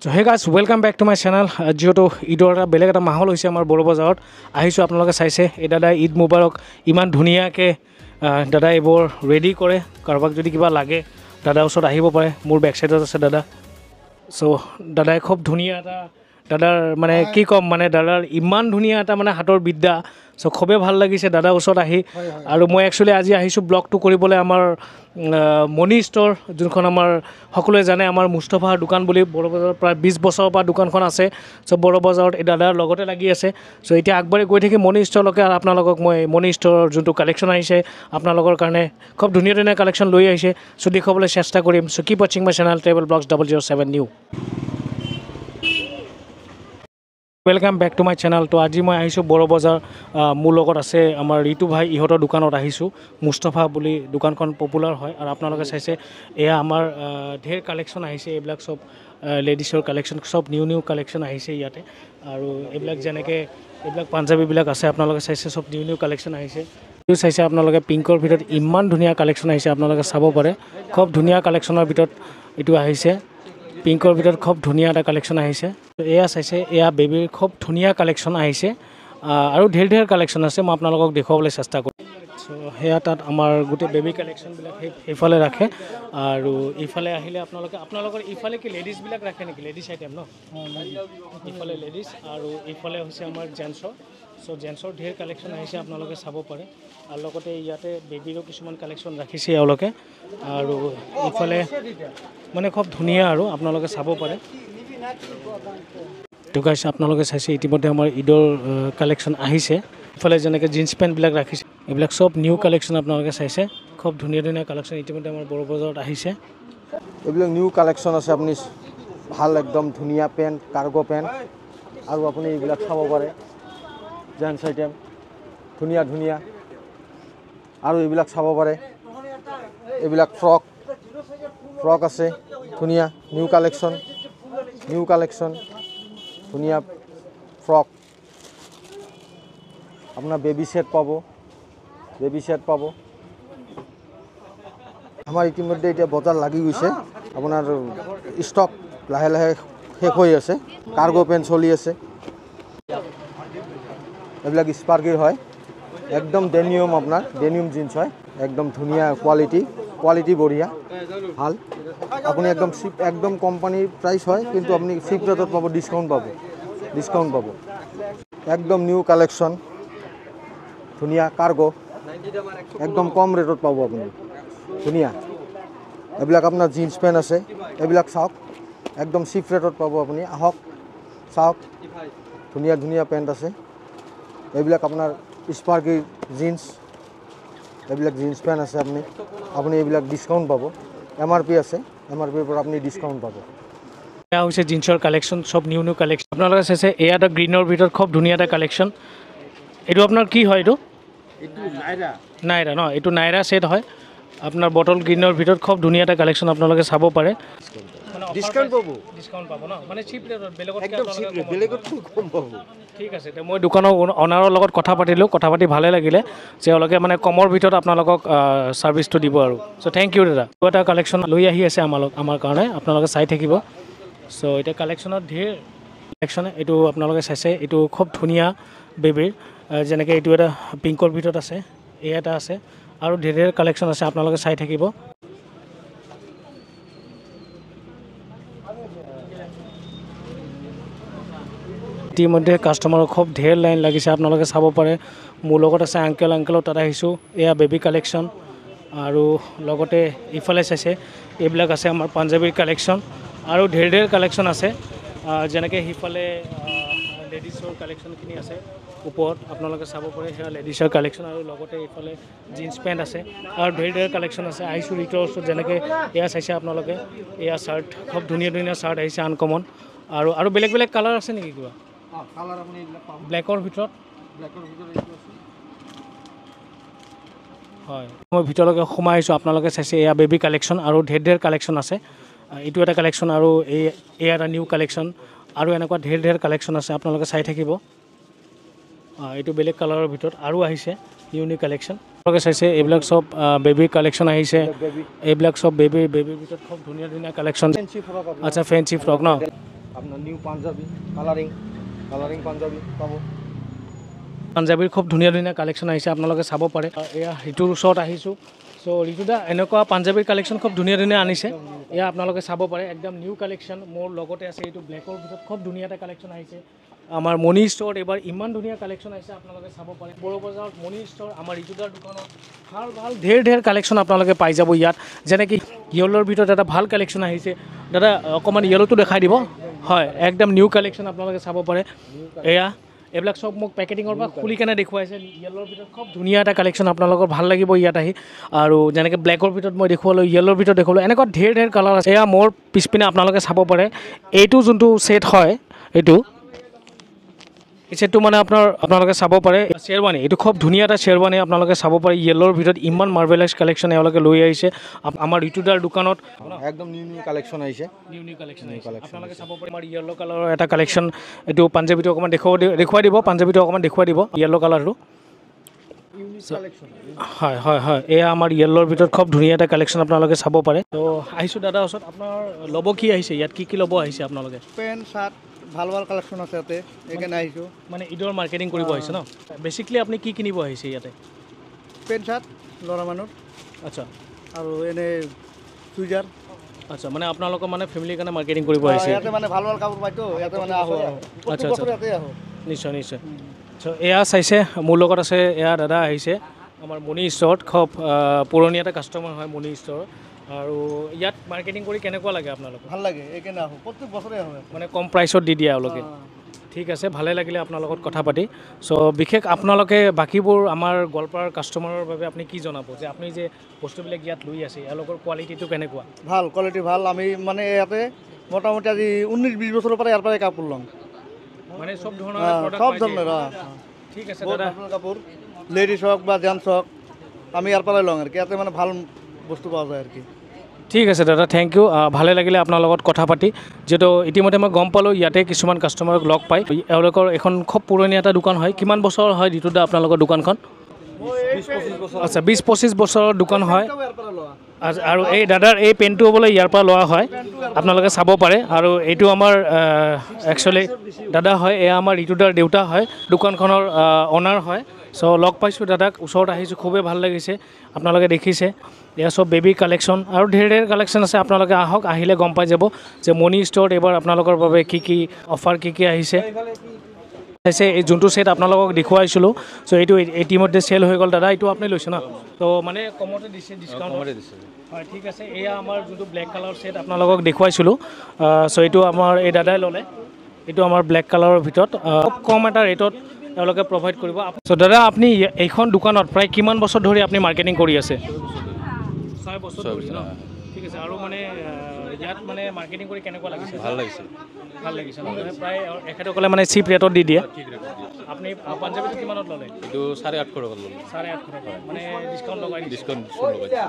So hey guys, welcome back to my channel. যিহেতু ঈদৰ এটা বেলেগ এটা মাহল হৈছে আমাৰ বড়ো বজাৰত আহিছোঁ আপোনালোকে চাইছে এই দাদা ঈদ মুবাৰক ইমান ধুনীয়াকৈ দাদা এইবোৰ ৰেডি কৰে কাৰোবাক যদি কিবা লাগে দাদাৰ ওচৰত আহিব পাৰে মোৰ বেক সাইডত আছে দাদা সো দাদাই খুব ধুনীয়া এটা দাদাৰ মানে কি ক'ম মানে দাদাৰ ইমান ধুনীয়া এটা মানে হাতৰ বিদ্যা সো খুবেই ভাল লাগিছে দাদাৰ ওচৰত আহি আৰু মই একচুৱেলি আজি আহিছোঁ ব্লগটো কৰিবলৈ আমাৰ মনি ষ্ট'ৰ যোনখন আমাৰ সকলোৱে জানে আমাৰ মুস্তফাৰ দোকান বুলি বড়ো বজাৰত প্ৰায় 20 বছৰৰ পৰা দোকানখন আছে সো বড়ো বজাৰত এই দাদাৰ লগতে লাগি আছে সো এতিয়া আগবাঢ়ি গৈ থাকি মনি ষ্ট'ৰলৈকে আৰু আপোনালোকক মই মনি ষ্ট'ৰৰ যোনটো কালেকশ্যন আহিছে আপোনালোকৰ কাৰণে খুব ধুনীয়া ধুনীয়া কালেকশ্যন লৈ আহিছে সো দেখুৱাবলৈ চেষ্টা কৰিম সো কিপ ৱাচিং my channel travel vlogs 007 new welcome back to my channel तो आज मैं आहिছোঁ बड़ो बजार मोर लगत आछे आमार ऋतु भाई इहतर दुकानत आहिছোঁ मुस्तफा बुली दुकानखन पपुलार है और आपनालोके चाइছে एया आमार ढेर कालेक्शन आहिছে एबिलाक सब लेडिसर कालेक्शन सब निउ निउ कालेक्शन आहिছে इयाते और एबिलाक जेनेके एबिलाक पांजाबीबिलाक आछे आपनालोके चाइছে सब निउ निउ कालेक्शन आहिছে यो चाइছে आपनालोके पिंकर भितर इमान धुनिया कालेक्शन आहिছে आपनालोके चाब पारे खूब धुनिया कालेक्शनर भितर इटु आहिছে पिंकर भितर खूब धुनिया एटा कालेक्शन आहिছে एया चाइছে एया बेबीर खूब धुनिया कालेक्शन आहिছে और ढेर ढेर कालेक्शन आछे मैं आपनालोকক देखुवाবলৈ চেষ্টা কৰিম सो हेया तात आमार गोटे बेबी कालेक्शनबिलाक हेफाले राखे और इफाले आहिले आपनालोকৰ इफाले कि लेडिज बिलाक राखे नेকি लेडिज आइटेम न इफाले लेडिज और इफाले होइছে आमार जेन्सर सो जेन्सर ढेर कालेक्शन आहिছে आपनालोকে চাব পাৰে और लगते इयाते बेबीरो किछुमान कालेक्शन राखिছে एওঁলোকে और इफाले মানে খুব ধুনিয়া और आपनालोকে চাব পাৰে तो गाइस आपनालोके चाइছে इतिमध्ये आमार ईदर कालेक्शन आहिছে इफाले जेनेके जीन्स पेन्ट बिलाक राखिছে एबिलाक सब निउ कालेक्शन आपनालोके चाइছে खूब धुनिया धुनिया कालेक्शन इतिमध्ये आमार बड़ो बजारत आहिছে एबिलाक निउ कालेक्शन আছে আপনি ভাল একদম ধুনিয়া পেন্ট কার্গো পেন্ট আর আপনি এবিলাক চাব পারে জেন্স আইটেম ধুনিয়া ধুনিয়া আর এবিলাক চাব পারে এবিলাক ফ্রক আছে ধুনিয়া নিউ কালেকশন ধুনিয়া ফ্রক আপনার বেবি সেট পাব আমার ইতিমধ্যে এটা বজার লাগি গৈছে আপনার স্টক লাহে লাহে শেষ হয়ে আছে কার্গো পেন্ট চলি আছে এবিলাক স্পার্কির হয় একদম ডেনিয়ম আপনার ডেনিয়ম জিন্স হয় একদম ধুনিয়া কোয়ালিটি বঢ়িয়া ভাল আপনি একদম কোম্পানির প্রাইস হয় কিন্তু আপনি চিপ রেটত পাব ডিসকাউন্ট পাব একদম নিউ কালেকশন ধুনিয়া কার্গো একদম কম রেটত পাব আপনি ধুনিয়া এবিলাক আপনার জিন্স পেন্ট আছে এবিলাক চাওক একদম চিপ রেটত পাব আপনি আহক চাওক ধুনিয়া ধুনিয়া পেন্ট আছে এবিলাক আপনার স্পার্কি জিন্স এবিলাক জিন্স পেন্ট আছে আপনি এবিলাক ডিসকাউন্ট পাব এমআরপি আছে এমআৰপিৰ পৰা আপনি ডিসকাউন্ট পাব এয়া হৈছে জিন্সৰ কালেকশ্যন সব নিউ নিউ কালেকশ্যন আপোনালোকে চাইছে এয়া এটা গ্ৰীনৰ ভিতৰত খুব ধুনীয়া এটা কালেকশ্যন এইটো আপোনাৰ কি হয় এইটো নাইৰা ন এইটো নাইৰা সেট হয় আপোনাৰ বটল গ্ৰীনৰ ভিতৰত খুব ধুনীয়া এটা কালেকশ্যন আপোনালোকে চাব পাৰে ডিসকাউন্ট পাব ন মানে চিপ ৰেটত বেলেগত কম পাব ঠিক আছে এতিয়া মই দোকানৰ অনাৰৰ লগত কথা পাতি ভালে লাগিলে যে তেওঁলোকে মানে কমৰ ভিতৰত আপোনালোকক ছাৰ্ভিচটো দিব আৰু চ' থেংক ইউ দাদা এটা কালেকশ্যন লৈ আহি আছে আমাৰ কাৰণে আপোনালোকে চাই থাকিব চ' এতিয়া কালেকশ্যনত ঢেৰ কালেকশ্যন এইটো আপোনালোকে চাইছে এইটো খুব ধুনীয়া বেবীৰ যেনেকৈ এইটো এটা পিংকৰ ভিতৰত আছে এই এটা আছে আৰু ঢেৰ কালেকশ্যন আছে আপোনালোকে চাই থাকিব ইতিমধ্যে কাষ্টমাৰৰ খুব ঢেৰ লাইন লাগিছে আপোনালোকে চাব পাৰে মোৰ লগত আছে আংকেলৰ তাত আহিছোঁ এয়া বেবী কালেকশ্যন আৰু লগতে ইফালে চাইছে এইবিলাক আছে আমাৰ পাঞ্জাবীৰ কালেকশ্যন আৰু ঢেৰ কালেকশ্যন আছে যেনেকৈ সিফালে লেডিছৰ কালেকশ্যনখিনি আছে ওপৰত আপোনালোকে চাব পাৰে সেয়া লেডিছৰ কালেকশ্যন আৰু লগতে এইফালে জিন্স পেণ্ট আছে আৰু ঢেৰ কালেকশ্যন আছে আহিছোঁ ৰিটৰ ওচৰত যেনেকৈ এয়া চাইছে আপোনালোকে এয়া চাৰ্ট খুব ধুনীয়া ধুনীয়া চাৰ্ট আহিছে আনকমন আৰু বেলেগ কালাৰ আছে নেকি কিবা কালাৰ আপনি ব্ল্যাকৰ ভিতৰত হয় মই ভিতৰলৈকে সোমাই আহিছোঁ আপোনালোকে চাইছে এয়া বেবী কালেকশ্যন আৰু ঢেৰ কালেকশ্যন আছে এইটো এটা কালেকশ্যন আৰু এয়া এটা নিউ কালেকশ্যন আৰু এনেকুৱা ঢেৰ কালেকশ্যন আছে আপোনালোকে চাই থাকিব এইটো বেলেগ কালাৰৰ ভিতৰত আৰু আহিছে ইউনিক কালেকশ্যন আপোনালোকে চাইছে এইবিলাক সব বেবী কালেকশ্যন আহিছে এইবিলাক সব বেবীৰ ভিতৰত খুব ধুনীয়া কালেকশ্যন আচ্ছা ফেঞ্চি ফ্ৰক ন আপনাৰ নিউ পাঞ্জাবি কালাৰিং পাঞ্জাবি পাব। পাঞ্জাবীৰ খুব ধুনীয়া ধুনীয়া কালেকশ্যন আহিছে, আপোনালোকে চাব পাৰে। এয়া ঋতুৰ ওচৰত আহিছোঁ। চ' ঋতুদা এনেকুৱা পাঞ্জাবীৰ কালেকশ্যন খুব ধুনীয়া ধুনীয়া আনিছে, এয়া আপোনালোকে চাব পাৰে। একদম নিউ কালেকশ্যন মোৰ লগতে আছে। এইটো ব্লেকৰ ভিতৰত খুব ধুনীয়া এটা কালেকশ্যন আহিছে। আমাৰ মণি ষ্ট'ৰত এইবাৰ ইমান ধুনীয়া কালেকশ্যন আহিছে, আপোনালোকে চাব পাৰে। বড়ো বজাৰত মণি ষ্ট'ৰ আমাৰ ঋতুদাৰ দোকানত ভাল ভাল ঢেৰ কালেকশ্যন আপোনালোকে পাই যাব ইয়াত। যেনেকৈ য়েল্লোৰ ভিতৰত এটা ভাল কালেকশ্যন আহিছে। দাদা অকণমান য়েল্লোটো দেখাই দিব। হয়, একদম নিউ কালেকশ্যন আপোনালোকে চাব পাৰে। এয়া এইবিলাক চব মোক পেকেটিঙৰ পৰা খুলি কেনে দেখুৱাইছে। য়েল্লোৰ ভিতৰত খুব ধুনীয়া এটা কালেকশ্যন আপোনালোকৰ ভাল লাগিব ইয়াত আহি। আৰু যেনেকৈ ব্লেকৰ ভিতৰত মই দেখুৱালোঁ, য়েল্লোৰ ভিতৰত দেখুৱালোঁ, এনেকুৱা ঢেৰ কালাৰ আছে। এয়া মোৰ পিছপিনে আপোনালোকে চাব পাৰে। এইটো যোনটো ছেট হয়, এই ছেটটো মানে আপোনালোকে চাব পাৰে শ্বেৰৱানী। এইটো খুব ধুনীয়া এটা শ্বেৰৱানী আপোনালোকে চাব পাৰে। য়েল্লোৰ ভিতৰত ইমান মাৰ্ভেলাছ কালেকশ্যন এওঁলোকে লৈ আহিছে আমাৰ ঋতুদাৰ দোকানত। একদম নিউ কালেকশ্যন আহিছে। নিউ কালেকশ্যন আপোনালোকে চাব পাৰে। আমাৰ য়েল্লো কালাৰৰ এটা কালেকশ্যন, এইটো পাঞ্জাবীটো অকণমান দেখুৱাই দিব। পাঞ্জাবীটো অকণমান দেখুৱাই দিব য়েল্লো কালাৰটো। হয়, এয়া আমাৰ য়েল্লোৰ ভিতৰত খুব ধুনীয়া এটা কালেকশ্যন আপোনালোকে চাব পাৰে। তো আহিছোঁ দাদা ওচৰত। আপোনাৰ ল'ব কি আহিছে ইয়াত, কি ল'ব আহিছে আপোনালোকে? পেণ্ট চাৰ্ট ভাল কালেকশ্যন আছে ইয়াতে, সেইকাৰণে আহিছোঁ। মানে ঈদৰ মাৰ্কেটিং কৰিব আহিছে ন? বেচিকলি আপুনি কি কিনিব আহিছে ইয়াতে? পেণ্ট চাৰ্ট ল'ৰা মানুহৰ, আচ্ছা, আৰু এনেই চুইজাৰ। আচ্ছা, মানে আপোনালোকৰ মানে ফেমিলিৰ কাৰণে মাৰ্কেটিং কৰিব আহিছে। ইয়াতে মানে ভাল কাপোৰ পাইতো, ইয়াতে মানে আহোঁ। আচ্ছা, ইয়াতে আহোঁ। নিশ্চয়। চ' এয়া চাইছে, মোৰ লগত আছে এয়া দাদা আহিছে আমাৰ মণি ষ্ট'ৰত। খুব পুৰণি এটা কাষ্টমাৰ হয় মণি ষ্ট'ৰ। আৰু ইয়াত মাৰ্কেটিং কৰি কেনেকুৱা লাগে আপোনালোকক? ভাল লাগে, এইকাৰণে আহোঁ। প্ৰত্যেক বছৰে আহোঁ। মানে কম প্ৰাইচত দি দিয়ে এওঁলোকে। ঠিক আছে, ভালে লাগিলে আপোনাৰ লগত কথা পাতি। চ' বিশেষ আপোনালোকে বাকীবোৰ আমাৰ গোৱালপাৰাৰ কাষ্টমাৰৰ বাবে আপুনি কি জনাব, যে আপুনি যে বস্তুবিলাক ইয়াত লৈ আছে এওঁলোকৰ কোৱালিটিটো কেনেকুৱা? ভাল কোৱালিটি, ভাল। আমি মানে ইয়াতে মোটামুটি আজি 19-20 বছৰৰ পৰা ইয়াৰ পৰাই কাপোৰ ল'ম। মানে চব ধৰণৰ ঠিক আছে দাদা। কাপোৰ লেডিজ হওক বা জেণ্টছ হওক, আমি ইয়াৰ পৰাই লওঁ আৰু কি। ইয়াতে মানে ভাল বস্তু পোৱা যায় আৰু কি। ঠিক আছে দাদা, থেংক ইউ। ভালে লাগিলে আপোনাৰ লগত কথা পাতি। যিহেতু ইতিমধ্যে মই গম পালোঁ ইয়াতে কিছুমান কাষ্টমাৰক লগ পাই। এওঁলোকৰ এখন খুব পুৰণি এটা দোকান হয়। কিমান বছৰ হয় ঋতুদা আপোনালোকৰ দোকানখন? 20-25 বছৰ। আচ্ছা, 20-25 বছৰৰ দোকান হয়। আৰু এই দাদাৰ এই পেণ্টটো বোলে ইয়াৰ পৰা লোৱা হয়, আপোনালোকে চাব পাৰে। আৰু এইটো আমাৰ একচুৱেলি দাদা হয়, এয়া আমাৰ ঋতুদাৰ দেউতা হয়, দোকানখনৰ অনাৰ হয়। চ' লগ পাইছোঁ দাদাক, ওচৰত আহিছোঁ, খুবেই ভাল লাগিছে। আপোনালোকে দেখিছে এয়া চব বেবী কালেকশ্যন আৰু ঢেৰ কালেকশ্যন আছে। আপোনালোকে আহক, আহিলে গম পাই যাব যে মণি ষ্ট'ৰত এইবাৰ আপোনালোকৰ বাবে কি অফাৰ কি আহিছে। চাইছে এই যোনটো ছেট আপোনালোকক দেখুৱাইছিলোঁ, চ' এইটো ইতিমধ্যে চেল হৈ গ'ল। দাদা এইটো আপুনি লৈছে ন? তো মানে কমতে দিছে, ডিছকাউণ্ট দিছে। হয়, ঠিক আছে। এয়া আমাৰ যোনটো ব্লেক কালাৰৰ ছেট আপোনালোকক দেখুৱাইছিলোঁ, চ' এইটো আমাৰ এই দাদাই ল'লে। এইটো আমাৰ ব্লেক কালাৰৰ ভিতৰত খুব কম এটা ৰেটত তেওঁলোকে প্ৰভাইড কৰিব। চ' দাদা আপুনি এইখন দোকানত প্ৰায় কিমান বছৰ ধৰি আপুনি মাৰ্কেটিং কৰি আছে? 6 বছৰ ধৰি ন? ঠিক আছে। আৰু মানে ইয়াত মানে মাৰ্কেটিং কৰি কেনেকুৱা লাগিছে? ভাল লাগিছে ন? প্ৰায় এখেতসকলে মানে চিপ ৰেটত দি দিয়ে। আপুনি পাঞ্জাবীটো কিমানত ল'লে? এইটো 850 টকা ল'লোঁ। 850 টকা, মানে ডিছকাউণ্ট লগাই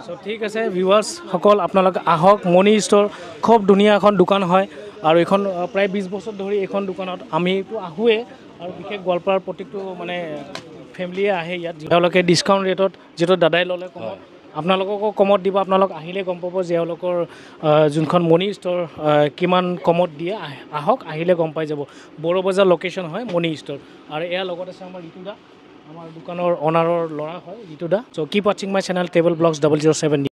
চ' ঠিক আছে ভিউৱাৰ্ছসকল, আপোনালোকে আহক। মণি ষ্ট'ৰ খুব ধুনীয়া এখন দোকান হয়। আৰু এইখন প্ৰায় 20 বছৰ ধৰি এইখন দোকানত আমিতো আহোঁৱেই। আৰু বিশেষ গোৱালপাৰাৰ প্ৰত্যেকটো মানে ফেমিলিয়ে আহে ইয়াত। তেওঁলোকে ডিছকাউণ্ট ৰেটত, যিহেতু দাদাই ল'লে কমত, আপোনালোককো কমত দিব। আপোনালোক আহিলে গম পাব যে এওঁলোকৰ যোনখন মণি ষ্ট'ৰ কিমান কমত দিয়ে। আহক, আহিলে গম পাই যাব। বড়ো বজাৰ লোকেশ্যন হয় মণি ষ্ট'ৰ। আৰু এয়া লগত আছে আমাৰ ঋতুদা, আমাৰ দোকানৰ অনাৰৰ ল'ৰা হয় ঋতুদা। চ' কিপ ৱাচিং মাই চেনেল ট্ৰেভেল ব্লগছ 007।